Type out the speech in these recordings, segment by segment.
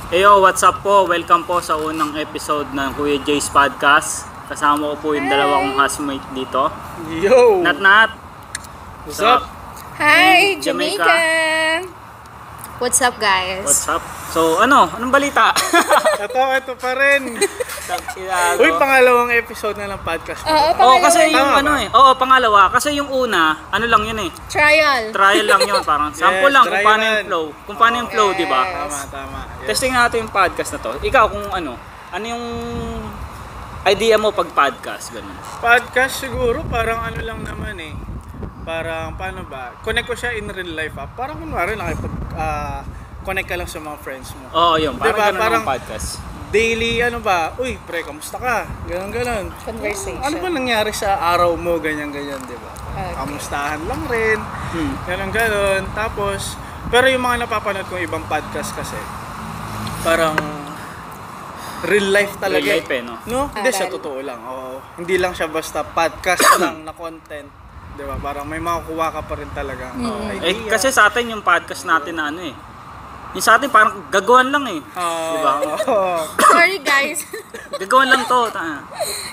Eyo, what's up po? Welcome po sa unang episode ng Kuya Jay's Podcast. Kasama ko po yung dalawa kong housemate dito. Yo! Nat. What's up? Hi, Jamaica. Jamaica! What's up, guys? What's up? So, anong balita? Ito pa rin. Uy, pangalawang episode na ng podcast mo. Oo, Oo, kasi yung Tama ba? Oo, pangalawa. Kasi yung una, lang yun eh. Trial. Trial lang yun. Parang sample lang kung paano yung flow. Kung paano yung flow, di ba? Tama. Yes. Testing natin yung podcast na to. Ikaw, kung ano yung idea mo pag podcast, ganun? Podcast siguro, parang ano lang naman eh. Parang, paano ba? Connect ko siya in real life. Parang kunwari, connect ka lang sa mga friends mo. Oo, yun. Parang Diba? ganun Parang ang podcast. daily, uy, pre, kamusta ka? Ganon. Conversation. Ano ba nangyari sa araw mo? Ganyan, di ba? Okay. Kamustahan lang rin. Ganon. Tapos, pero yung mga napapanood kong ibang podcast kasi, parang real life talaga. Real life eh, no? No? Hindi, sa Aral. totoo lang. Oo. Hindi lang siya basta podcast lang na content. Di ba? Parang may makukuha ka pa rin talaga. Eh, kasi sa atin yung podcast natin na yung sa atin parang gagawan lang eh. Diba? Sorry, guys. Gagawan lang to.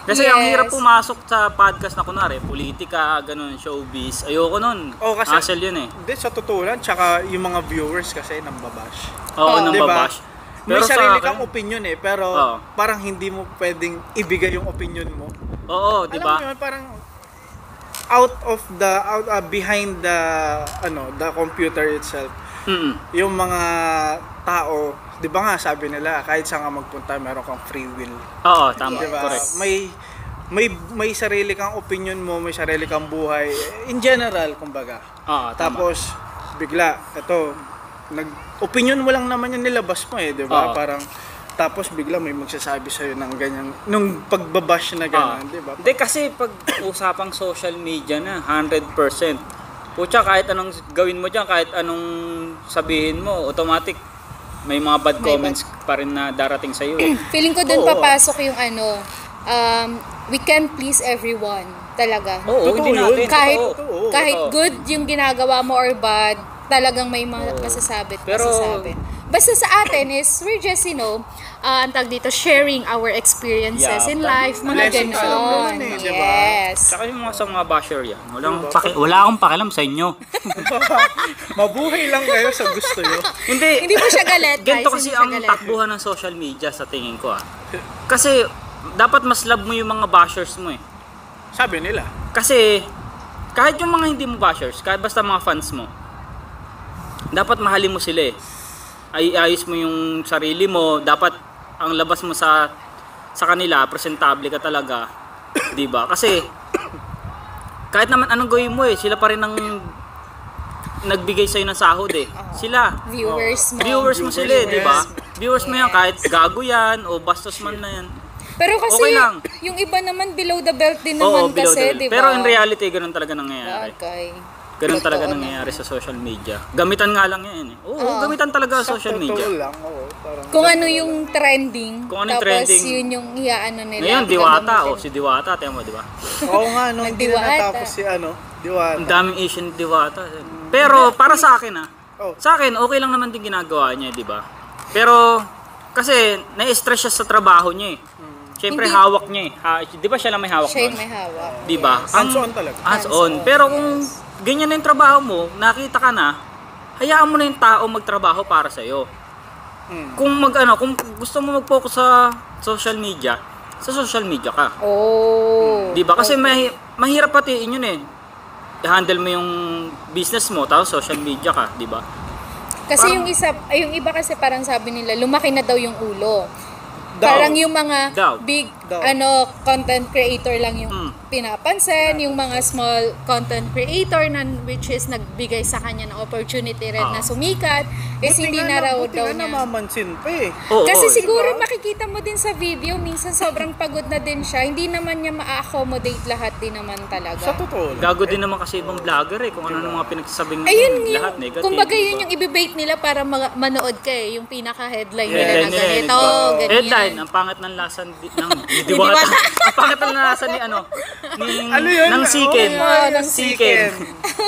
Kasi ang Yes. hirap pumasok sa podcast na kunwari, politika, ganun, showbiz. Ayoko nun. Oo, kasi- Hassle yun eh. Hindi, sa totoo lang. Tsaka yung mga viewers kasi nambabash. Oo, nang Diba? babash. May Pero sa sarili akin- kang opinion eh, pero Oo. parang hindi mo pwedeng ibigay yung opinion mo. Oo, di ba? Alam mo yun, parang behind the computer itself, yung mga tao, 'di ba nga sabi nila, kahit saan ka magpunta, meron kang free will. Oo, tama. 'Di ba? Correct. May sarili kang opinion mo, may sarili kang buhay in general, kumbaga. Oo, tama. Tapos bigla opinion mo lang naman yung nilabas mo eh, 'di ba? Oo. Parang tapos bigla may magsasabi sa ng ganyan nung pagbabash na ganyan, 'di ba? Hindi kasi pag usapang social media na 100%. Pucha, kahit anong gawin mo diyan, kahit anong sabihin mo, automatic may mga bad comments pa rin na darating sa iyo. Feeling ko dun Oo. papasok yung we can please everyone. Talaga. Oo, hindi Totoo yun. natin. Totoo. Kahit Totoo. good yung ginagawa mo or bad, talagang may masasabi at Pero- masasabi. Basta sa atin is, we're just, ang tawag dito, sharing our experiences Yeah, in life, mga blessings lang ganon. naman eh, di ba? Yes. Saka yung mga sa mga basher yan. Wala akong pakialam sa inyo. Mabuhay lang kayo sa gusto nyo. Hindi. Hindi mo siya galit, guys. Ganito kasi Hindi siya ang galit. takbuhan ng social media sa tingin ko. Kasi dapat mas love mo yung mga bashers mo eh. Sabi nila. Kasi kahit yung mga hindi mo bashers, kahit basta mga fans mo, dapat mahalin mo sila eh. Ayos mo yung sarili mo, dapat ang labas mo sa kanila, presentable ka talaga, 'di ba? Kasi kahit naman anong gawin mo eh, sila pa rin ang nagbigay sa'yo ng sahod eh. Sila. Viewers mo. Sila eh, 'di ba? Viewers mo yan, kahit gago yan o bastos man na yan. Pero kasi, Okay lang. yung iba naman below the belt din Oo, naman below kasi, the belt. di ba? Pero in reality, ganun talaga nangyayari. Okay. Ganun talaga Totoo nangyayari sa social media. Gamitan nga lang yan eh. Oo, gamitan talaga sa social media. Totoo lang, oo. Parang Kung ano yung trending, Kung ano yung tapos trending. yun yung iaano nila. Ngayon, ganun Diwata. din. Si Diwata, tiyan mo, di ba? Oo nga, no, hindi na Nagdiwata. natapos si Diwata. Ang daming Asian Diwata. Pero para sa akin Oh. sa akin, okay lang naman din ginagawa niya, di ba? Pero, kasi, na-stress siya sa trabaho niya eh. Siyempre, Hindi. hawak niya eh. Di ba siya lang may hawak Siya yung nun? may hawak. Di ba? Hands-on talaga. Hands-on. Pero kung ganyan na yung trabaho mo, nakita ka na, hayaan mo na yung tao magtrabaho para sa'yo. Kung kung gusto mo mag-focus sa social media ka. Oh. Di ba? Kasi mahirap patiin yun eh. I-handle mo yung business mo, tapos social media ka, di ba? Kasi Parang- yung iba kasi parang sabi nila, lumaki na daw yung ulo. Daw. Parang yung mga Daw. big Daw. content creator lang yung pinapansin, yung mga small content creator na which is nagbigay sa kanya ng opportunity rin na sumikat, is hindi na raw daw niya. namamansin pa eh. Oo, Kasi oo. siguro makikita mo din sa video, minsan sobrang pagod na din siya. Hindi naman niya ma-accommodate lahat din naman talaga. Sa totoo lang. Gago din naman kasi ibang vlogger eh, kung ano mga pinagsasabing Ayun yung, lahat negative. kumbaga di yun ba? yung ibibait nila para manood ka eh. Yung pinaka-headline nila Headline na nila, ganito, di ba? ganyan. Headline, ang pangit ng lasa ng Diwata. Ang pangit ng lasa ni Ano yun? ng chicken. Oo, ng Chicken.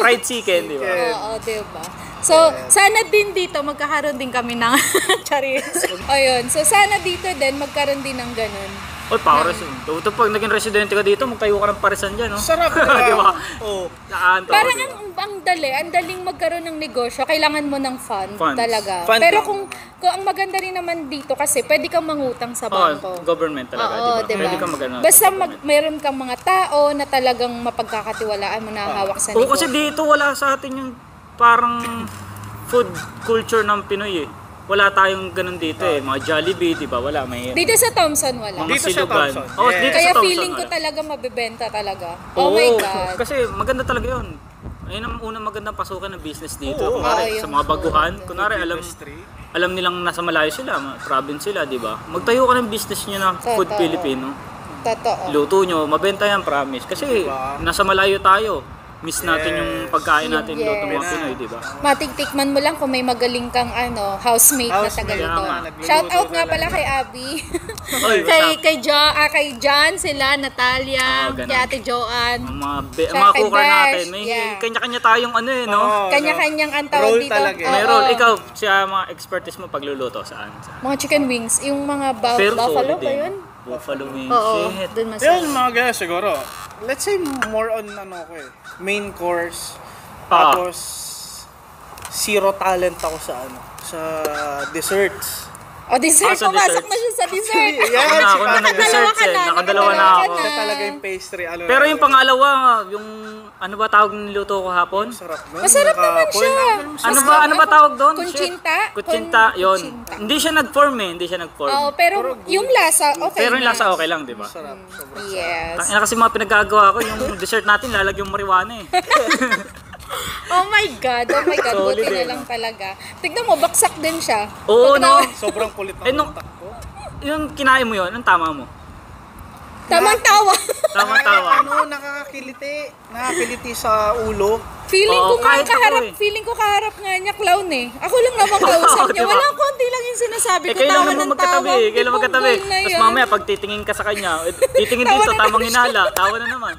Fried chicken, di ba? Oo, diba? So, sana din dito magkakaroon din kami ng charis. Ayun. So, sana dito din magkaroon din ng ganun. Oy, pares. Ito pag naging residente ka dito, magtayo ka ng parisan dyan, no? Sarap Di ba? Oo. Saan to? Parang ang daling magkaroon ng negosyo, kailangan mo ng fund Funds. talaga. Fund Pero lang. kung ang maganda rin naman dito kasi pwede kang mangutang sa bangko. Government talaga, Oo, di ba? Pwede kang magano. Basta meron kang mga tao na talagang mapagkakatiwalaan mo na hawak sa Oo, negosyo. kasi dito wala sa atin yung parang food culture ng Pinoy eh. Wala tayong ganun dito eh. Mga Jollibee, di ba? Wala. May Dito sa Thompson wala. mga Dito sa silugan. Thompson. Oh, Yes. dito Kaya sa Thompson, feeling ko wala. talaga mabebenta talaga. Oh Oo, my God. Kasi maganda talaga yun. Ayun ang unang magandang pasukan ng business dito. Oo. Kunwari, Oo, sa mga yung baguhan. food. Kunwari, Industry. alam nilang nasa malayo sila, province sila, di ba? Magtayo ka ng business nyo na food Totoo. Filipino. Totoo. Luto nyo, mabenta yan, promise. Kasi Diba? nasa malayo tayo. Miss natin yung pagkain natin Yes. luto mga Pinoy, di ba? Matiktikman mo lang kung may magaling kang housemate na taga Housemate, dito. nga, nagluluto Shout out nga talaga. pala kay Abby. Oy, what's up? kay John sila, Natalia, Oo, ganun. kay Ate Joanne. Ang mga, Tsaka mga kay cooker Besh, natin, may yeah. kanya-kanya tayong ano eh, no? Oo, Kanya-kanyang ang tawag Roll dito. talaga eh. May Oo. role. Ikaw, siya mga expertise mo pagluluto saan? Mga chicken wings, yung mga Pero buffalo solid ba din. yun? Buffalo wings. Oo, Shit. dun Yun, masarap. mga ganyan siguro. Let's say more on main course. Ah. Tapos zero talent ako sa desserts. O dessert, sa pumasok desserts. na siya sa dessert. Yeah, Ako na nag-desserts eh. Nakadalawa na ako. Siya talaga yung pastry. Pero yung pangalawa, yung ano ba tawag ng niluto ko hapon? Sarap nun. Masarap naman siya. Ano ba tawag doon? Kunchinta? Kutsinta, yun. Kunchinta. Hindi siya nag-form eh, hindi siya nag-form. Oo, pero yung lasa, okay Pero yung na. lasa okay lang, di ba? Sarap. Sobrang Yes. Tangina kasi mga pinagagawa ko, yung dessert natin lalagyan yung marijuana eh. Oh my God, Solid buti eh, na lang talaga. Tignan mo, baksak din siya. Oo, Pag no? Sobrang kulit ng Eh, nung- utak ko. Yung kinain mo yun, anong tama mo? Tamang tawa. Tama-tawa. Nakakiliti sa ulo. Feeling Oo, ko nga kahit ako kaharap, eh. feeling ko kaharap nga niya clown eh. Ako lang naman kausap niya. diba? Wala, konti lang yung sinasabi Eh, ko. kailan Tawa naman ng magkatabi? tawa. Kailan magkatabi? Ibang goal na Tapos yan. mamaya, pag titingin ka sa kanya, titingin Tawa dito, na tamang naman siya. hinala, tawa na naman.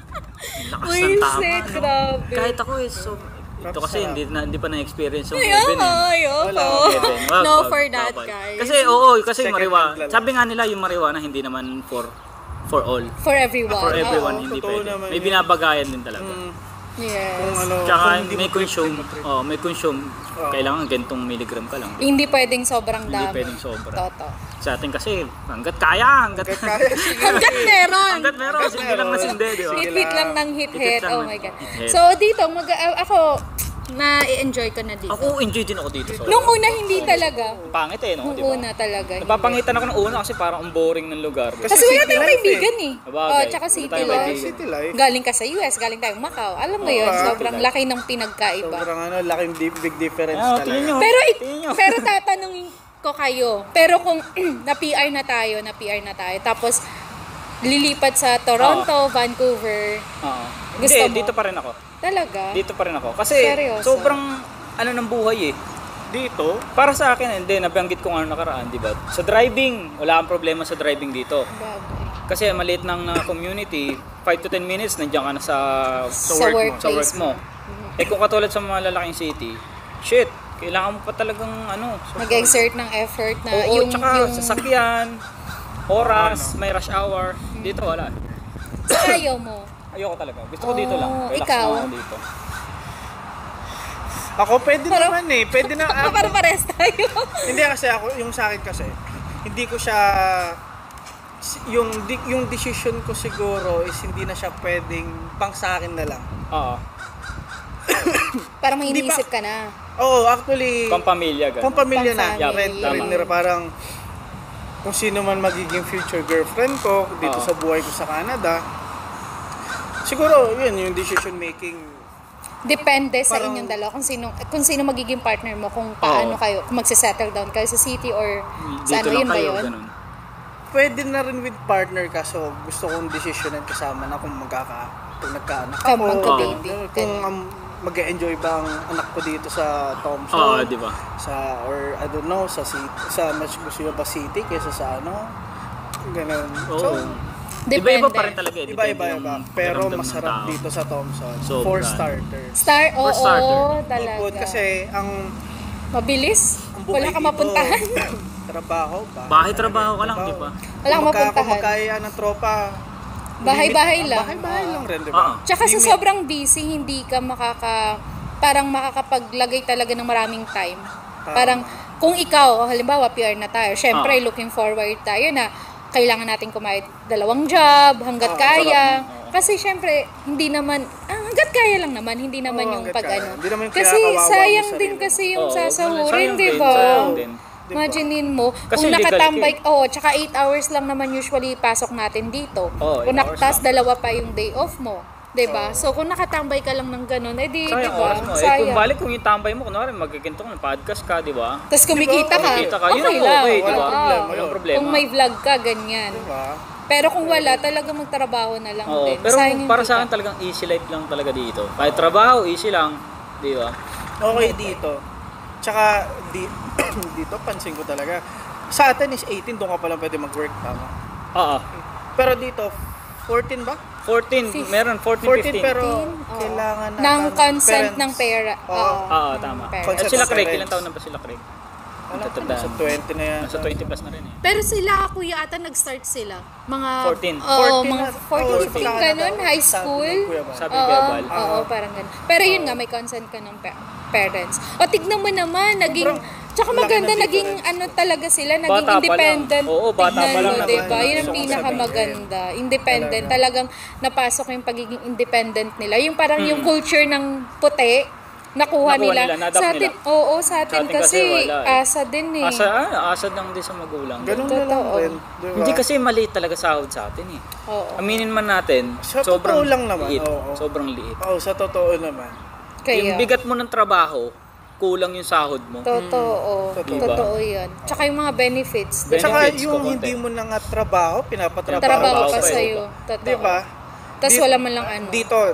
Lakas ng tama. Wiset, no? grabe. Kahit ako eh, so, ito kasi hindi pa na-experience yung Ayoko, Heaven eh. ayoko. Heaven. Wag, No wag, for that, bawal. guys. Kasi oo, kasi Second marijuana. hand lang. Sabi nga nila yung marijuana hindi naman for all. For everyone. For everyone, Oo. hindi totoo pwede. naman May yun. binabagayan din talaga. Yes. Tsaka kung hindi may mo consume. Oh, may consume. Kailangan gantong milligram ka lang. Hindi pwedeng sobrang Hindi dami. pwedeng sobra. Toto. Sa atin kasi, hanggat kaya, Kaya sige. Hanggat meron. hanggat meron, hindi lang na sindi, di ba? Hit-hit lang ng hit-hit. Hit-hit lang Oh ng my God. hit-hit. So, dito, ako, na-enjoy ko na dito. Ako, enjoy din ako dito. So, Nung una, hindi talaga. pangit eh, no? Nung Di ba? una talaga. hindi. Napapangitan ako ng una kasi parang ang boring ng lugar. Kasi wala City tayong life kaibigan eh. Sabagay. Oh, tsaka Wala city tayong life. kaibigan. City life. Galing ka sa US, galing tayong Macau. Alam mo yun, sobrang life. laki ng pinagkaiba. Sobrang laking big difference Ah, tingnan nyo. talaga. Pero Tingnan nyo. pero tatanungin ko kayo. Pero kung na-PR na tayo, tapos lilipat sa Toronto, Vancouver, Oo. Gusto Hindi, mo? dito pa rin ako. talaga? Dito pa rin ako. Kasi Seryoso? sobrang ano ng buhay eh. Dito, Para sa akin, hindi, nabanggit ko nga nung nakaraan, di ba? Sa driving, wala kang problema sa driving dito. Bagay. Kasi maliit ng community, 5 to 10 minutes, nandiyan ka na sa Sa work workplace mo. Eh kung katulad sa mga lalaking city, shit, kailangan mo pa talagang ano. Mag-exert ng effort na Oo, yung tsaka sasakyan, oras, may rush hour. Dito wala. sa ayaw mo. Ayoko talaga. Gusto ko dito lang. Oh, Relax ikaw? lang ako dito. ako pwede Parang- naman eh. Pwede na Para pares tayo. Hindi kasi ako, yung sa akin kasi, hindi ko siya, yung decision ko siguro is hindi na siya pwedeng pang sa akin na lang. Oo. Parang may Hindi pa- iniisip ka na. Oo, actually, Pampamilya, gano'n. pampamilya na. Pampamilya. Red na parang kung sino man magiging future girlfriend ko dito Oo. sa buhay ko sa Canada, siguro yun, yung decision making. Depende sa Parang- inyong dalawa kung sino magiging partner mo, kung paano kayo, kung magse-settle down kayo sa city or sa Dito ano, lang yun ba kayo, yun? ganun. Pwede na rin with partner kaso gusto kong decisionan kasama na kung kung nagkaanak Kung ako. magka-baby. Kung mag-enjoy ba ang anak ko dito sa Oo, Thompson. di ba? Sa, or I don't know, sa city, sa mas gusto nyo ba city kaysa sa ano. Ganun. So, Oo. Iba-iba pa rin talaga eh. Iba-iba. Depende Pero yung masarap ng tao. dito sa Thompson. Sobra. For starters. Oo, starter. talaga. Food kasi ang Mabilis. ang buhay Wala ka dito, mapuntahan. trabaho ba? Bahay trabaho ka lang, di ba? Wala kang mapuntahan. Kumagkaya ng tropa. Bahay-bahay lang. Bahay-bahay lang rin, di Oo. ba? Tsaka sa sobrang busy, hindi ka parang makakapaglagay talaga ng maraming time. Parang kung ikaw, halimbawa PR na tayo, syempre looking forward tayo na kailangan natin kumayad 2 job hanggat kaya. Kasi syempre, hindi naman, hanggat kaya lang naman, hindi naman yung hanggat kaya. pag-ano. Hindi naman yung Kasi kinakawawa mo sayang sarili din mo. kasi yung Oo, sasahurin, sayang di din, ba? sayang din. Imaginein mo, Kasi kung legal nakatambay, ka tsaka 8 hours lang naman usually pasok natin dito. Oo, 8 Kung hours tas lang. 2 pa yung day off mo. 'Di ba? So kung nakatambay ka lang ng ganun, edi 'di Sayang ba? oras mo. Kung balik kung yung tambay mo, kunwari magkikinto ka ng podcast ka, di ba? Tapos kumikita ka. Kumikita ka, yun Okay ang lang. okay, di ba? Oo. Walang problema. Kung may vlog ka, ganyan. Diba? Pero kung wala, talaga magtrabaho na lang Oo, din. pero Sayang yung para kita. sa akin talagang easy life lang talaga dito. Kahit trabaho, easy lang, di ba? Okay dito. Tsaka dito pansin ko talaga. Sa atin is 18, doon ka pa lang pwede mag-work, tama? Oo. Pero dito, 14 ba? 14, meron 14, 14 15. pero Oo. kailangan na Ng consent parents. ng pera. Oo. Oo, tama. parents. Consent At sila ng Craig, parents. ilang taon na ba sila Craig? Alam ko, Tatandaan. sa 20 na yan. Nasa 20 plus na rin eh. Pero sila, kuya, ata nag-start sila. Mga 14. Oo, 14 mga na. 14, Oo, 15 sa ganun, Canada, high sabi school. ng Kuya Bal. Sabi Oo, Kuya Bal. oo, parang ganun. Pero yun nga, may consent ka ng parents. O, tignan mo naman, naging, tsaka laki maganda, ng naging ano talaga sila, naging Bata pa lang. independent. Oo, bata Tignan pa lang mo, na- diba? Yun ang gusto kong pinakamaganda. Independent. Talagang napasok yung pagiging independent nila. Yung parang yung culture ng puti, nakuha nila. na-adapt Sa atin, nila. oo, sa atin kasi wala eh. asa din eh. Asad lang din sa magulang. Ganun na lang Totoo. rin. Diba? Hindi kasi maliit talaga sahod sa atin eh. Oo. Aminin man natin, Sa sobrang totoo lang naman, liit. oo. Sobrang liit. Oo, sa totoo naman. Kaya, Yung bigat mo ng trabaho, kulang yung sahod mo. totoo. Totoo. Totoo yan. Tsaka yung mga benefits. Ben- Tsaka Benefits yung ko konti. hindi mo na nga trabaho, pinapatrabaho Trabaho Trabaho pa pa eh. sa'yo. Totoo. Diba? Tapos wala man lang ano.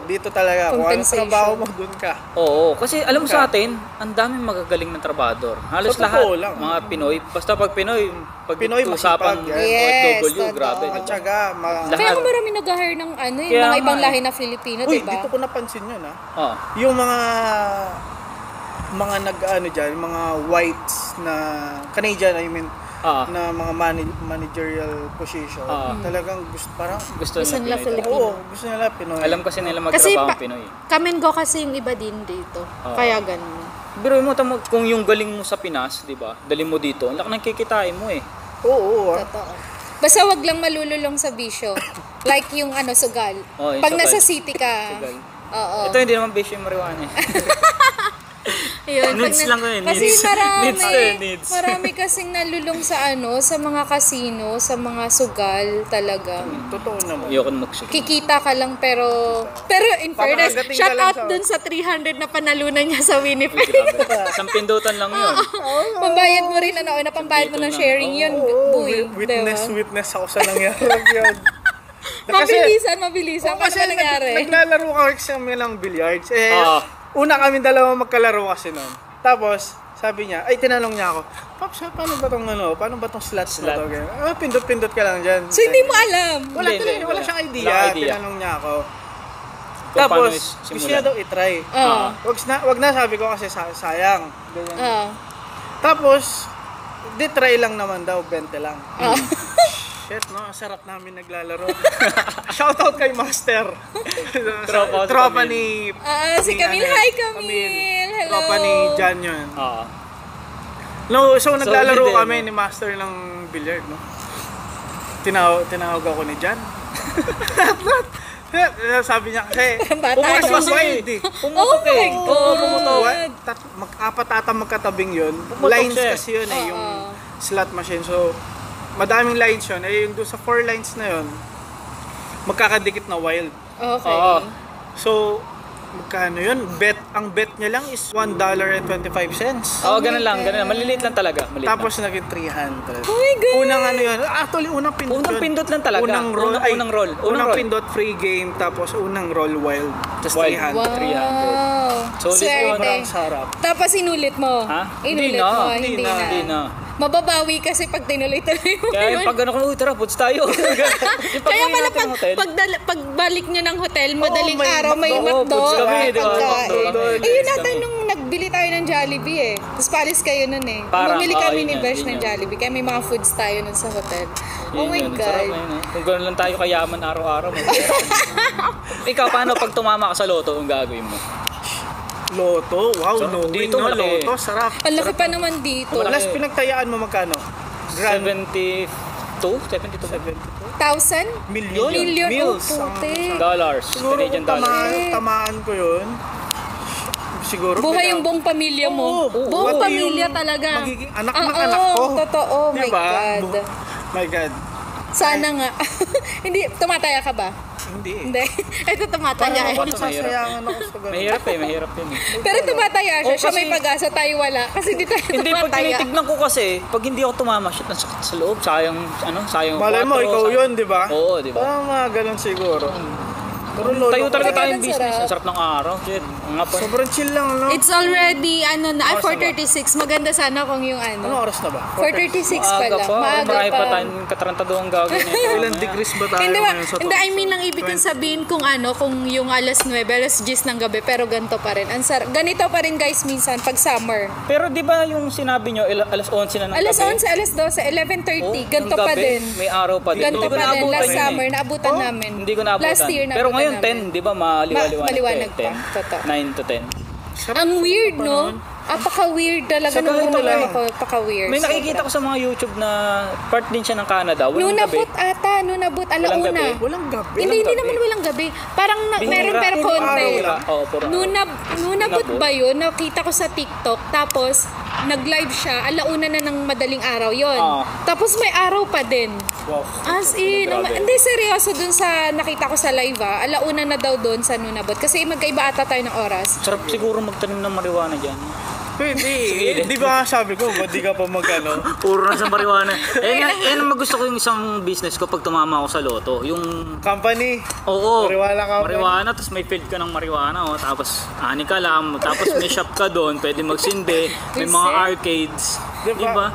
Dito talaga. Kung anong Compensation. trabaho mo, dun ka. Oo, kasi alam mo sa atin, ang daming magagaling na trabador. Halos Sa totoo lahat, lang. mga Pinoy. Basta pag Pinoy, pag Pinoy, usapan masipag yan. Yes, OFW, totoo. grabe. At syaga, Lahat. Kaya nga marami nag-hire ng ano, yung Kaya mga ibang nga lahi na Filipino, Uy, diba? dito ko napansin yun, ha? Oh, Yung mga nag-ano dyan, mga whites na Canadian, I mean, ah, na mga managerial position. Talagang parang, gusto Gusto nila nila Pinoy. Filipino. oo, gusto nila Pinoy. Alam kasi nila Kasi magtrabaho ang Pinoy. come and go kasi yung iba din dito. Oo. Kaya ganun. Pero mo tamo kung yung galing mo sa Pinas, 'di ba? Dali mo dito, ang laki ng kikitain mo eh. Oo, Totoo. Basta wag lang malululong sa bisyo. Like yung ano, sugal. Oo, yung Pag sugal. nasa city ka. Sugal. Oo. Ito hindi naman based yung marijuana eh. Yun, Needs lang yun, Kasi needs. marami, Needs to yun, needs. marami kasing nalulong sa ano, sa mga casino, sa mga sugal talaga. totoo naman. Ayoko na magsige. Kikita ka lang pero in fairness, Papakagating ka shout lang out sa- dun sa 300 na panalunan niya sa Winnipeg. Grabe. Isang pindutan lang yun. Pambayad mo rin, ano, napambayad mo ng sharing yun, Oo, boy. witness ako sa nangyari yun. Mabilisan. Paano Kasi ba nangyari? naglalaro kami ng billiards. Una kami dalawa magkalaro kasi nun. Tapos, sabi niya, tinanong niya ako, Pops, paano ba tong slots na to? Ganyan. Pindot-pindot ka lang dyan. So, hindi mo alam. Wala siyang idea. Walang idea. Tinanong niya ako. Kung Tapos, paano gusto simulan. niya daw itry. Wag na sabi ko kasi sayang. Ganyan. Tapos, try lang naman daw, 20 lang. Shit, no? Sarap namin naglalaro. Shoutout kay Master. Tropa ni... Si Camille. Hi, Camille. Hello. Tropa ni Jan yun. Oo. No, so naglalaro Solid eh, kami no? ni Master ng billiard, no? Tinawag ako ni Jan. Sabi niya kasi, Bata pumasok naman. sa wild eh. Oh my God. Apat ata magkatabing yun. Pumutok Lines siya. kasi yun eh, yung slot machine. So, madaming lines yun. Yung doon sa 4 lines na yun, magkakadikit na wild. Okay. Oo. So, magkano yun? Ang bet niya lang is $1.25. Oo, ganun lang. Maliliit lang talaga. Maliit Tapos naging 300. Oh my God. Unang ano yun? Actually, unang pindot Unang yun. pindot lang talaga. Unang roll. Unang roll. Unang pindot, free game. Tapos unang roll, wild. Tapos Wild. 300. Wow. Solid Swerte. Sobrang sarap. Tapos inulit mo. Ha? Inulit Hindi na. mo. Hindi na. mababawi kasi pag tinuloy-tuloy mo Kaya yun. pag ano ko, uy, tara, foods tayo. Kaya pala pagbalik nyo ng hotel, madaling may araw may McDo. McDo. Foods kami, di ba? pagkain. McDo kami. Ayun natin nung nagbili tayo ng Jollibee eh. Tapos palis kayo nun eh. Parang, Bumili kami yun ni yun, Besh yun ng yun. Jollibee. Kaya may mga foods tayo nun sa hotel. Oh my Yun, sarap God. na yun, eh. Kung gano'n lang tayo kayaman araw-araw. Ikaw, paano pag tumama ka sa loto, ang gagawin mo? Loto, wow, So, no dito no, malaki. Loto, sarap. Ang laki pa naman dito. Last pinagtayaan mo magkano? Grand 72? 72 ba? 1,000? Million? Million? Oh, Mills. puti. Dollars. Siguro Canadian kung dollars. tamaan ko yun, siguro Buhay yung buong pamilya mo. Oo, Buong pati pamilya yung talaga. magiging anak ng Oo, anak ko. Totoo. My Diba? God. My God. Sana nga. Hindi, tumataya ka ba? Hindi. Hindi. Ito tumataya. Parang Ito, mahirap. sasayangan ako sa ganun. Mahirap yun eh. Pero tumataya siya. Oh, Siya may kasi- pag-asa, tayo wala. Kasi di tayo Hindi, pag tumataya. tinitignan ko kasi, pag hindi ako tumama, shit, ang sakit sa loob, sayang, sayang Malay mo, 4, ikaw sayang- yun, di ba? Oo, di ba? Parang mga ganun siguro. Pero lolo Tayo ko, talaga Talaga tayong ang business. sarap. Ang sarap ng araw. Shit, ang nga pa. sobrang chill lang, no? It's already, Oras na ba? 4:36. Maganda sana kung yung Ano oras na ba? 4:36 pa Maaga lang. pa. Maaga Marami pa pa. tayong katarantadong gagawin. Ilan degrees ba tayo Hindi ba, ngayon sa hindi, I mean, ang ibig kong sabihin kung kung yung alas 9, alas 10 ng gabi, pero ganito pa rin. Ganito pa rin guys minsan pag summer. Pero di ba yung sinabi nyo, alas 11 na ng Alas gabi? 11, alas 12, 11:30, ganito ng pa gabi, din. May araw pa din. Ganito Hindi ko pa din. naabutan Last yun eh. summer, naabutan namin. Hindi ko naabutan. Last year, Pero naabutan ngayon, namin. 10, di ba? Maliwanag Maliwanag pa. pa, totoo. 9 to 10. Ang weird, no? Apaka-weird talaga Sa nung ganito umulan lang. ako. Apaka-weird. May nakikita ko sa mga YouTube na part din siya ng Canada. Walang gabi. Nunabot ata, nunabot, alauna. gabi? Walang gabi. Hindi gabi. naman walang gabi. Parang Bihira. meron pero Puro konti. araw lang. Oo, puro araw. Nunabot Nunabot. ba yun? Nakita ko sa TikTok. Tapos, nag-live siya. Alauna na ng madaling araw yon. Tapos may araw pa din. Wow. As in, Grabe. hindi seryoso dun sa nakita ko sa live alauna na daw dun sa Nunabot. Kasi magkaiba ata tayo ng oras. Sarap siguro magtanim ng marijuana dyan. Pwede. Di ba nga sabi ko, ba't di ka pa magano? Puro na sa marijuana. Yan ang gusto ko yung isang business ko pag tumama ako sa loto. Yung, Company. oo, Marijuana ka ba? marijuana, tapos may field ka ng marijuana, oh, tapos ani ka lang, tapos may shop ka doon, pwede magsindi, may mga Sir. arcades. Diba? Diba?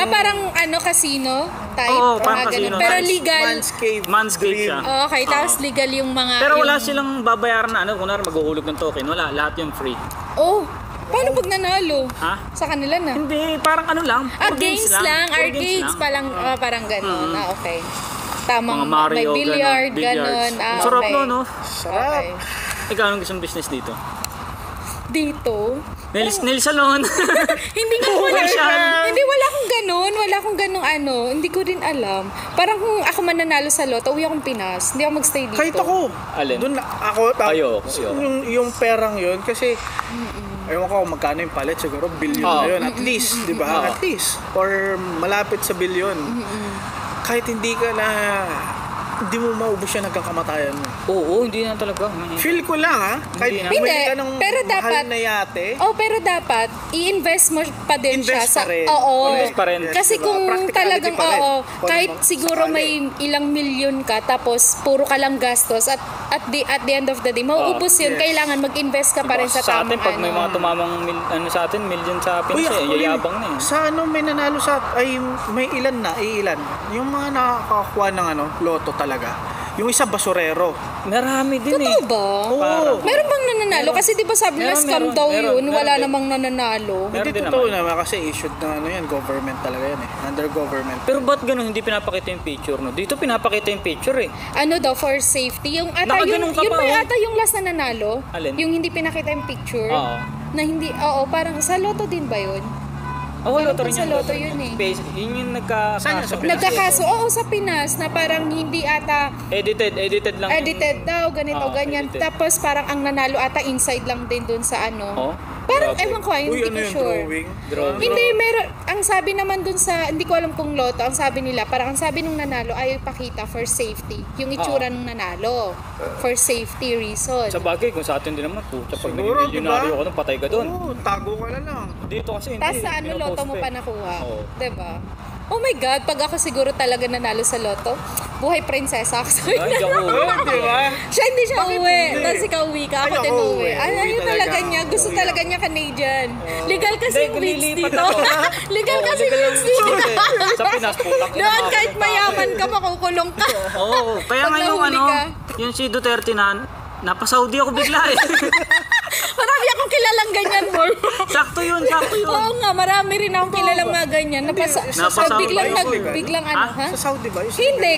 Parang casino type. Oo, mga parang casino. ganun. Pero Man's- legal. Man's Cave. Man's Cave siya. Okay, tapos legal yung mga... Pero wala yung- silang babayaran na ano, kunwari maghuhulog ng token, wala, lahat yung free. Oh, paano pag nanalo? Ha? Sa kanila na. Hindi, parang ano lang. puro Games lang, puro arcades, parang gano'n. Okay. Tamang Mga Mario, may billiard, billiards. gano'n. Ang sarap okay. no, no? Sarap. Okay. Ikaw, anong gusto mong business dito? Dito? Nail salon. Hindi nga wala Facial. Hindi, wala akong ganun hindi ko din alam. Parang kung ako mananalo sa loto, uwi akong Pinas. Hindi ako magstay dito. Kahit ako. Alin? Doon ako. Ayoko. Yung perang yun, kasi ewan ko kung magkano yung palit, siguro billion na yun. At least, di ba? At least. Or malapit sa billion. Kahit hindi ka na, hindi mo maubos yan hanggang kamatayan mo. Oo, hindi na talaga. Feel ko lang ha, kahit Hindi na. bumili ka Hindi, ng pero mahal dapat- na yate, Oh, pero dapat i-invest mo pa din siya invest sa pa rin. Oo. Invest pa rin. Kasi Diba? kung Practicality talagang pa rin. kahit Kung siguro sakali. may ilang milyon ka tapos puro ka lang gastos at the end of the day mauubos yun. yes. Kailangan mag-invest ka pa rin sa Sa atin, tamang pag may mga tumamang sa atin, million sa Uy, Pinas, ako rin, yayabang na eh. sa ano may nanalo ay may ilan na, ilan. Yung mga nakakakuha ng loto talaga. Yung isa basurero. Marami din eh. Totoo ba? Oo. Meron bang nananalo? Kasi di ba sabi nila scam Meron, daw meron, yun, wala meron din. namang nananalo. Meron Hindi din totoo naman. naman kasi issued na yan, government talaga yan eh. Under government. Pero ba't ganun hindi pinapakita yung picture, no? Dito pinapakita yung picture eh. Ano daw for safety? Yung ata Nakaganon ka yung pa, may oh. ata yung last na nanalo, Alin? yung hindi pinakita yung picture. Oo. Na hindi, parang sa loto din ba yun? Oh, Meron loto pa rin sa yan. loto yun eh. Yun yung Saan yun? Sa nagkakaso. Pinas? Nagkakaso, sa Pinas, na parang hindi ata Edited lang. edited daw, ganito, Oo, ganyan. edited. Tapos parang ang nanalo ata inside lang din dun sa ano. Oh, Parang, grabe. ewan ko, hindi Uy, ko yung sure. drawing? Hindi, meron, ang sabi naman dun sa, hindi ko alam kung loto, ang sabi nila, parang ang sabi nung nanalo, ayaw ipakita for safety. Yung itsura nung nanalo, for safety reason. Sa bagay, kung sa atin din naman, puta, pag naging Siguro, milyonaryo diba? ako, patay ka doon. Oo, tago ka na lang. Dito kasi hindi. Tapos sa ano, pinopost loto mo eh. pa nakuha. Oo. Diba? Oh my God, pag ako siguro talaga nanalo sa loto, buhay prinsesa ako. Sabi Ay, na. ako. Di ba? Siya hindi siya uwi. hindi? Tapos ikaw uwi ka, ako Ay, din ako uwi. uwi. Ano Uwi yun talaga talaga ako. niya? Gusto Uwi talaga niya Canadian. Legal kasi Hindi, yung weeks lilipat dito. ako. Legal kasi legal yung ang weeks gusto dito. eh. Sa Pinas, putang ina Doon mga kahit pupunta mayaman ka, makukulong ka. Oo, kaya Pag nga yung nahuli ka. yung si Duterte na, napa-Saudi ako bigla eh. Marami akong kilalang ganyan, boy. Sakto yun. Oo nga, marami rin akong kilalang mga ganyan. Napasaudi Biglang, ba yun? biglang Ha? ano, ha? Sa Saudi ba? Hindi,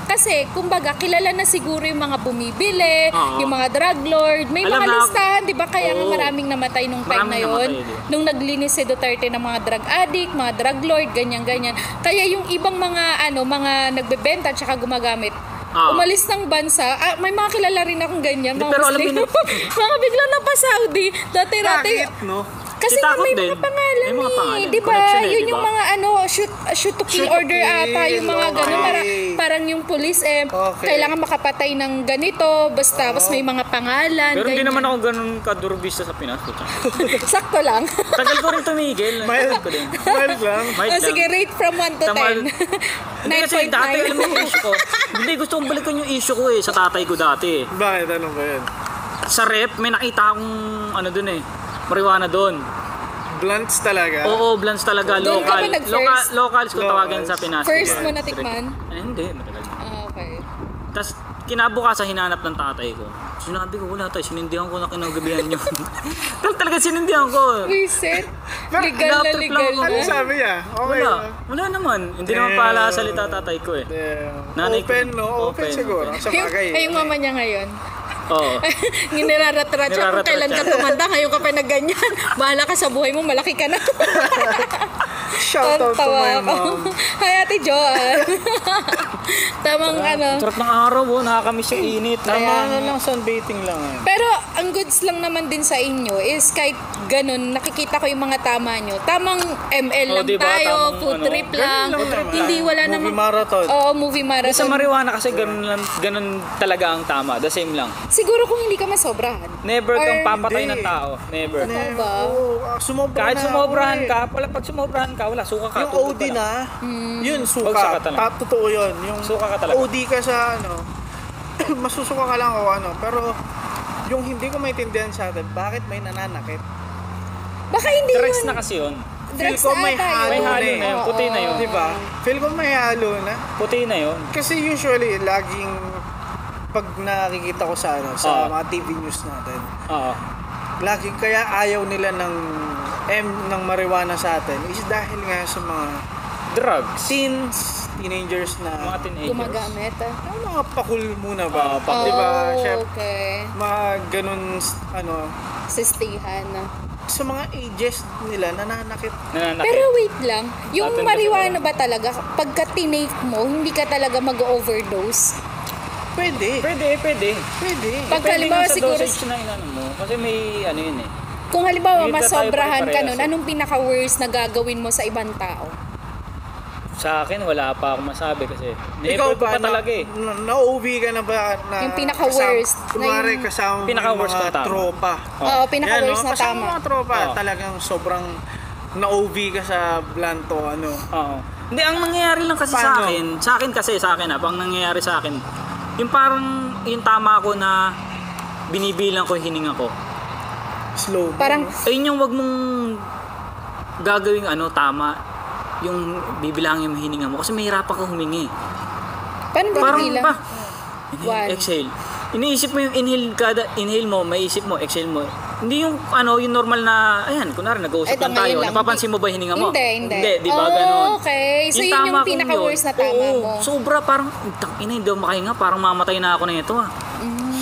kasi kumbaga kilala na siguro yung mga bumibili, Oo. yung mga drug lord, may Alam mga na- listahan, 'di ba? Kaya nga Oo. maraming namatay nung time Maraming na yon. namatay din. Nung naglinis si Duterte ng mga drug addict, mga drug lord, ganyan-ganyan. Kaya yung ibang mga mga nagbebenta at saka gumagamit Oo. umalis ng bansa. May mga kilala rin akong ganyan, mga Pero alam Muslim. mo mga biglang napasaudi. Dati-dati. Bakit, no? Kasi nga Takot may din. mga pangalan May mga pangalan. eh. Di ba? Connection eh, Yun di yung ba? mga shoot to kill Shoot to order kill, ata. Yung mga gano'n. okay. Parang yung police Okay. kailangan makapatay ng ganito. Basta, mas may mga pangalan. Pero hindi ganyan. naman ako ganun kadurbista sa Pinas. Puta. Sakto lang. Tagal ko rin tumigil. Mild. Ko din. Mild lang. Mild Oh, lang. sige, rate from 1 to 10. Hindi kasi dati alam mo yung issue ko. Hindi, gusto kong balikan yung issue ko eh. Sa tatay ko dati. Bakit? Ano ba yun? Sa rep, may nakita akong ano dun eh. Marijuana dun. Blunts talaga. Oo, blunts talaga. Doon ka ba Local. nag-first? Locals ko tawagan sa Pinas. First mo Yes. natikman? Hindi, matagal. Okay. Tapos kinabukasan hinanap ng tatay ko. Sinabi ko, wala tayo, sinindihan ko na kinagabihan nyo. Talaga sinindihan ko. Reset. Legal na Laptop lang legal ako. na. Ano sabi niya? Okay. Wala. Wala naman. Hindi naman pala salita tatay ko eh. Damn. Nanay ko- Open, no? Open open, siguro. open. Sa bagay. Ay, yung mama niya ngayon. Oo. Nirarat-rat siya kung Nirarat-rat kailan ka siya. tumanda, ngayon ka pa na ganyan. Bahala ka sa buhay mo, malaki ka na. Shout out to Tawa my ako. mom. Hi, Ate Joanne. Tamang ano. Sarap ng araw oh, nakakamiss yung init. Tama na lang, sunbathing lang. Pero ang goods lang naman din sa inyo is kahit ganun, nakikita ko yung mga tama nyo. Tamang ML Oh, lang diba? tayo, Tamang food ano, trip lang. Ganun lang naman. Hindi wala Movie namang... marathon. Oo, movie Sa marathon. marijuana kasi ganun talaga ang tama. The same lang. Siguro kung hindi ka masobrahan. Never kang Or- papatay Hindi. ng tao. Never. ba? Oo, sumobra Kahit na sumobrahan ako eh. ka, pag sumobrahan ka, wala, suka ka. Yung tutulog OD ka lang. na, yun, suka. Bagsak ka talaga. Totoo yun. Yung Suka ka talaga. OD ka sa ano, masusuka ka lang o ano. Pero yung hindi ko maintindihan sa atin, bakit may nananakit? Baka hindi Drugs yun. na kasi yun. Feel Drugs ko na may ata halo May yun. halo na na yun. Oo. Puti na yun. Di ba? Feel ko may halo na. Puti na yun. Kasi usually, laging pag nakikita ko sa ano, sa Oo. mga TV news natin, Oo. laging kaya ayaw nila ng marijuana sa atin is dahil nga sa mga Drugs. teenagers na Mga teenagers. Gumagamit. yung mga pakul muna ba? pakul. Di ba? Oh, Syempre, okay. mga ganun, ano, Sistihan. sa mga ages nila, nananakit. Nananakit. Pero wait lang, yung Atin marijuana kasi ba talaga, pagka tinake mo, hindi ka talaga mag-overdose? Pwede. Pwede. Pwede. Pag Depende halimbawa nga sa siguro, dosage na inano mo. Kasi may ano yun eh. kung halimbawa Hindi na tayo masobrahan ka pare-parehas nun, eh. anong pinaka-worst na gagawin mo sa ibang tao? Sa akin, wala pa akong masabi kasi. Ikaw Never ko ba, pa talaga eh. na-OV ka na ba? Na Yung pinaka-worst, kasama- Kunwari, na yung- kasama mo Pinaka-worst yung mga na tama. tropa. Oo, pinaka-worst Yan, no? na Kasama tama. mga tropa, Oo. talagang sobrang na-OV ka sa blanto, ano. Oo. Hindi, ang nangyayari lang kasi Paano? sa akin ang nangyayari sa akin, yung parang, yung tama ko na binibilang ko yung hininga ko. Slow. Parang, Ayun yung wag mong gagawing tama. Yung bibilangin yung hininga mo. Kasi mahirapan ka humingi. paano ba Parang bilang? ba? One. Exhale. Iniisip mo yung inhale mo, maisip mo, exhale mo. Hindi yung yung normal na, ayan, kunwari nag-uusap Ito, lang tayo. ngayon lang. Napapansin mo ba yung hininga mo? Hindi. Di ba Oh, ganun? okay. So, yun yung tama kong pinaka-worst yun, na tama oo, mo. Sobra, parang, ina, hindi ako makahinga, parang mamatay na ako na ito ah.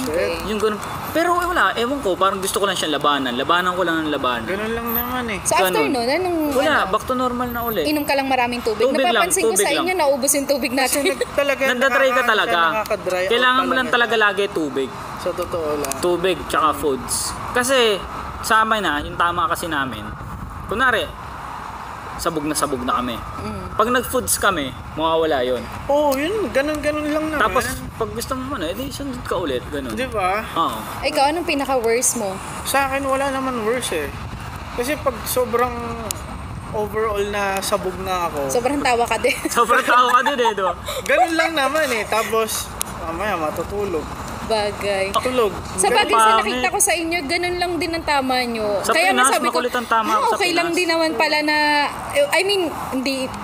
Okay. Yung ganun. Pero wala, ewan ko, parang gusto ko lang siyang labanan. Labanan ko lang ng labanan. Ganun lang naman eh. So, after Ganun. nun, anong, Wala, back to normal na ulit. inom ka lang maraming tubig? Tubig lang, Napapansin ko tubig sa inyo, lang. naubos yung tubig natin. Talaga, Nandadry ka talaga. nakaka-dry out Kailangan mo lang talaga lagi tubig. Sa totoo lang. Tubig, tsaka foods. Kasi, sa amin yung tama kasi namin. Kunwari, sabog na kami. Pag nag-foods kami, mawawala yon. Oo, yun. Ganun lang naman. Tapos, pag gusto mo edi sundot ka ulit. Ganun. Di ba? Oo. Ikaw, anong pinaka-worst mo? Sa akin, wala naman worse eh. Kasi pag sobrang overall na sabog na ako. Sobrang tawa ka din. Sobrang tao ka din eh, diba? Ganun lang naman eh. Tapos, mamaya matutulog. Bagay. Tulog. Sa bagay sa Pangit. nakita ko sa inyo, ganun lang din ang tama nyo. Sa Kaya Pinas, masabi ko, makulit ang tama sa okay Pinas." lang din naman pala na, I mean,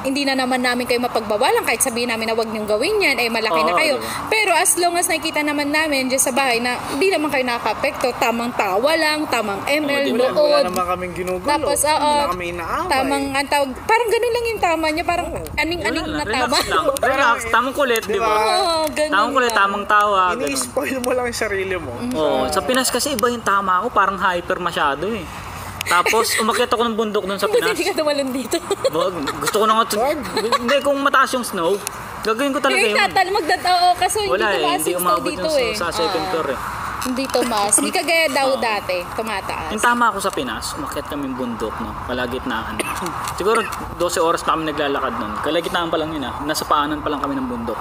hindi na naman namin kayo mapagbawalan kahit sabihin namin na wag niyong gawin yan, eh malaki na Oo, kayo. diba? Pero as long as nakikita naman namin dyan sa bahay na hindi naman kayo nakaka-apekto, tamang tawa lang, tamang ML, di ba? Wala nood. naman kaming ginugulo. Tapos, oo, Wala kami inaaway. tamang, ang tawag, parang ganun lang yung tama niya, parang aning-aning Wala na lang, relax tama. lang. Relax, tamang kulit, di ba? Oo, ganun Tamang kulit, lang. tamang tawa. ganun. Ini-spoil mo lang yung sarili mo. Oo, sa Pinas kasi iba yung tama ako, parang hyper masyado eh. Tapos umakyat ako ng bundok doon sa Buti Pinas. hindi ka tumalon dito. Gusto ko na nga, hindi kung mataas yung snow, gagawin ko talaga Yung yun. oo, kaso hindi Wala eh, tumaas hindi yung snow umabot dito yung eh. sa second Oo. floor eh. Hindi tumaas. Hindi kagaya daw dati, tumataas. Yung tama ako sa Pinas, umakyat kami bundok, no? Kalagitnaan. Siguro 12 oras pa kami naglalakad nun. Kalagitnaan pa lang yun ah. Nasa paanan pa lang kami ng bundok.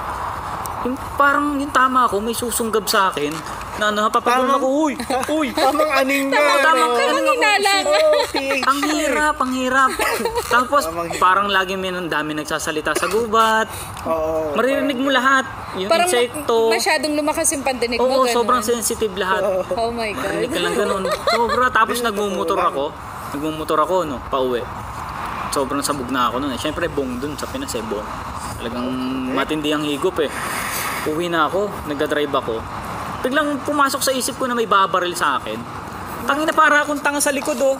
Yung parang yung tama ako, may susunggab sa akin. Na napapagod ako, uy! Tamang aning nga. Tamang Tamang hinalang. Ang hirap, ang hirap. Tapos parang lagi may nang dami nagsasalita sa gubat. Oo. Maririnig mo lahat. Yung Parang insekto. masyadong lumakas yung pandinig mo. Oo, ganun. sobrang sensitive lahat. Oh my God. Marinig ka lang ganun. Sobra. Tapos nagmumotor ako, no, pauwi. Sobrang sabog na ako nun eh. Siyempre, bong dun sa Pinas eh, bong. Talagang matindi ang higop eh. Uwi na ako, nagdadrive ako. Biglang pumasok sa isip ko na may babaril sa akin. Tangina, para akong tanga sa likod oh.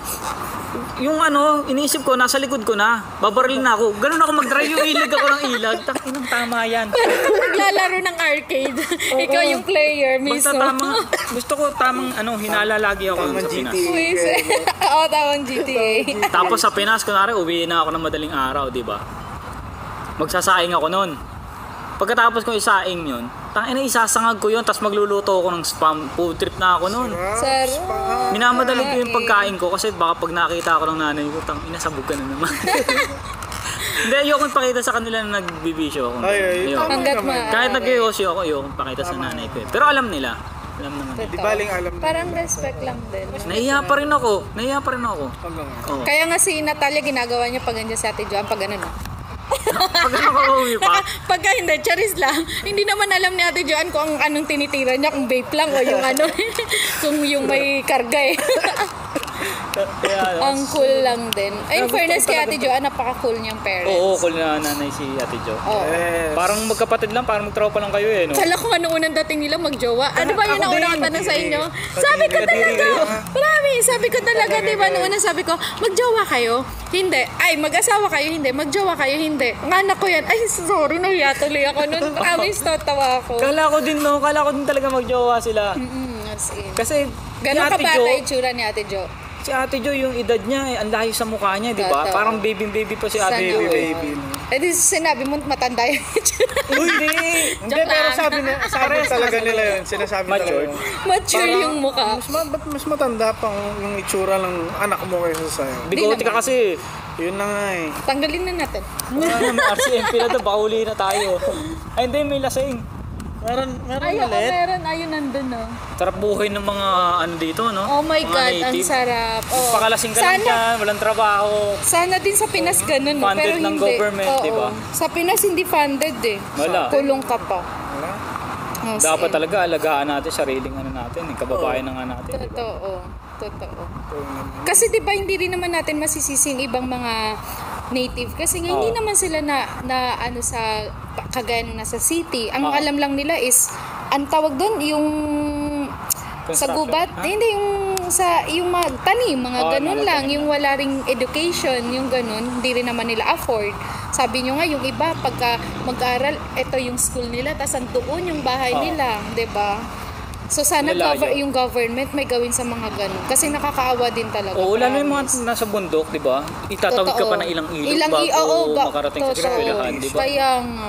Yung iniisip ko, nasa likod ko na. Babaril na ako. Ganun ako mag-drive, yung ilag ako ng ilag. Takinang tama yan. Naglalaro ng arcade. Ikaw yung player Basta mismo. gusto ko tamang hinala lagi ako Tamang sa Pinas. GTA. Oo, tawang GTA. Tapos sa Pinas, kunwari, uwi na ako ng madaling araw, di ba? Magsasaing ako nun. Pagkatapos kong isaing yun, isasangag ko yun, tapos magluluto ako ng spam. Food trip na ako nun. Sir, Minamadali ko yung pagkain ko kasi baka pag nakita ako ng nanay ko, sabog ka na naman. Hindi, ayokong pakita sa kanila na nagbibisyo ako. Ay, Ayoko. tama Hanggat naman. Kahit nag-iosyo ako, ayokong pakita sa nanay ko. Pero alam nila. Alam naman. Di baling alam na. parang respect lang din. Nahiya pa rin ako. Hanggang Oo. Kaya nga si Natalia ginagawa niya pag andyan si Ate Joan, pag ano no. Pag ako uwi pa, Pagka hindi, charis lang. Hindi naman alam ni Ate Joan kung anong tinitira niya, kung vape lang o yung kung yung may karga eh. kaya, Ang cool lang din. Ay, in fairness kay Ate Joan, napaka-cool niyang parents. oo, cool na nanay si Ate Jo. Oo. Yes. Parang magkapatid lang, parang magtropa lang kayo eh, no? Kala ko ano unang dating nila magjowa. Ano ba yun Ako ang unang din. tanong sa inyo? Sabi ko talaga. Promise, sabi ko talaga, di ba? Nung una sabi ko, magjowa kayo? Hindi. Ay, mag-asawa kayo? Hindi. Magjowa kayo? Hindi. Ang anak ko yan. Ay, sorry, nahiya tuloy ako nun. Promise, tatawa ako. Kala ko din talaga magjowa sila. As in. Kasi, Ganon si ka Ate bata Jo, itsura ni Ate Jo. si Ate Jo, yung edad niya, ang layo sa mukha niya, di ba? Totoo. Parang baby pa si Ate Sana Jo. all. baby. Eh di sinabi mo matanda yung itsura. Hindi! Hindi, Joke pero lang. sabi talaga nila yun. Sinasabi talaga Matured. yun. Mature yung mukha. Ba't mas matanda pang yung itsura ng anak mo kaysa sa'yo? Bigote ka naman. kasi. Yun na nga eh. Tanggalin na natin. RCMP na to, baka uli na tayo. Ay, hindi, may lasing. Meron Ayun, ulit. meron. Ayun, nandun no. Sarap buhay ng mga dito, no? Oh my Mga God, ang native. sarap. Oh. Pakalasing ka lang Sana, dyan, walang trabaho. sana din sa Pinas ganun, no? Funded Pero ng hindi. government, Oo. di ba? Sa Pinas hindi funded eh. Wala. Kulong ka pa. Wala. Oh, Dapat sige. talaga alagaan natin sariling natin, kababayan na nga natin. Di ba? Totoo. Totoo. Kasi 'di ba hindi rin naman natin masisisi yung ibang mga native kasi nga hindi Oo. naman sila na ano sa kagaya nung nasa city. Ang Oo. alam lang nila is ang tawag doon yung sa Construction. gubat, Ha? hindi yung magtanim, mga Oo, ganun mga lang, tanim. yung wala ring education, yung ganun, hindi rin naman nila afford. Sabi nyo nga, yung iba, pagka mag-aral, ito yung school nila, tas ang doon yung bahay Oo. nila, 'di ba? So sana Malayo. yung government may gawin sa mga ganun. Kasi nakakaawa din talaga. Oo, lalo yung mga promise. nasa bundok, di ba? Itatawid ka Totoo. pa ng ilang ilog bago oo, makarating sa totoo. eskwelahan, di ba? Kaya nga.